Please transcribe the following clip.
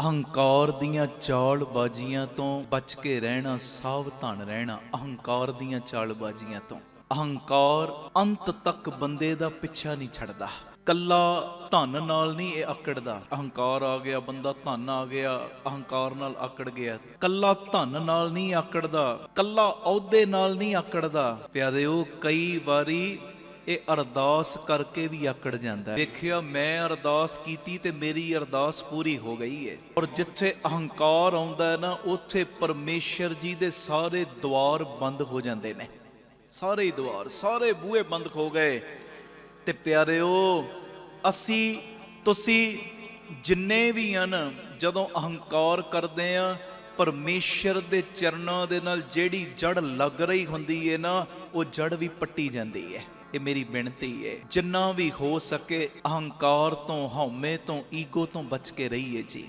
ਅਹੰਕਾਰ ਦੀਆਂ ਚਾਲਬਾਜ਼ੀਆਂ ਤੋਂ ਬਚ ਕੇ ਰਹਿਣਾ, ਸਾਵਧਾਨ ਰਹਿਣਾ ਅਹੰਕਾਰ ਦੀਆਂ ਚਾਲਬਾਜ਼ੀਆਂ ਤੋਂ। ਅਹੰਕਾਰ ਅੰਤ ਤੱਕ ਬੰਦੇ ਦਾ ਪਿੱਛਾ ਨਹੀਂ ਛੱਡਦਾ। ਕੱਲਾ ਧਨ ਨਾਲ ਨਹੀਂ ਇਹ ਆਕੜਦਾ। ਅਹੰਕਾਰ ਆ ਗਿਆ, ਬੰਦਾ ਧਨ ਆ ਗਿਆ, ਅਹੰਕਾਰ ਨਾਲ ਆਕੜ ਗਿਆ। ਕੱਲਾ ਧਨ ਨਾਲ ਨਹੀਂ ਆਕੜਦਾ, ਕੱਲਾ ਅਹੁਦੇ ਨਾਲ ਨਹੀਂ ਆਕੜਦਾ। ਪਿਆਰਿਓ, ਕਈ ਵਾਰੀ ਇਹ ਅਰਦਾਸ ਕਰਕੇ ਵੀ ਆਕੜ ਜਾਂਦਾ। ਵੇਖਿਆ, ਮੈਂ ਅਰਦਾਸ ਕੀਤੀ ਤੇ ਮੇਰੀ ਅਰਦਾਸ ਪੂਰੀ ਹੋ ਗਈ ਹੈ। ਔਰ ਜਿੱਥੇ ਅਹੰਕਾਰ ਆਉਂਦਾ ਹੈ ਨਾ, ਉੱਥੇ ਪਰਮੇਸ਼ਰ ਜੀ ਦੇ ਸਾਰੇ ਦੁਆਰ ਬੰਦ ਹੋ ਜਾਂਦੇ ਨੇ। ਸਾਰੇ ਦੁਆਰ, ਸਾਰੇ ਬੂਹੇ ਬੰਦ ਹੋ ਗਏ। ਤੇ ਪਿਆਰਿਓ, ਅਸੀਂ ਤੁਸੀਂ ਜਿੰਨੇ ਵੀ ਹਨ, ਜਦੋਂ ਅਹੰਕਾਰ ਕਰਦੇ ਆ, ਪਰਮੇਸ਼ਰ ਦੇ ਚਰਨਾਂ ਦੇ ਨਾਲ ਜਿਹੜੀ ਜੜ ਲੱਗ ਰਹੀ ਹੁੰਦੀ ਹੈ ਨਾ, ਉਹ ਜੜ ਵੀ ਪੱਟੀ ਜਾਂਦੀ ਹੈ। ਇਹ ਮੇਰੀ ਬੇਨਤੀ ਹੈ, ਜਿੰਨਾ ਵੀ ਹੋ ਸਕੇ ਅਹੰਕਾਰ ਤੋਂ, ਹਉਮੈ ਤੋਂ, ਈਗੋ ਤੋਂ ਬਚ ਕੇ ਰਹੀਏ ਜੀ।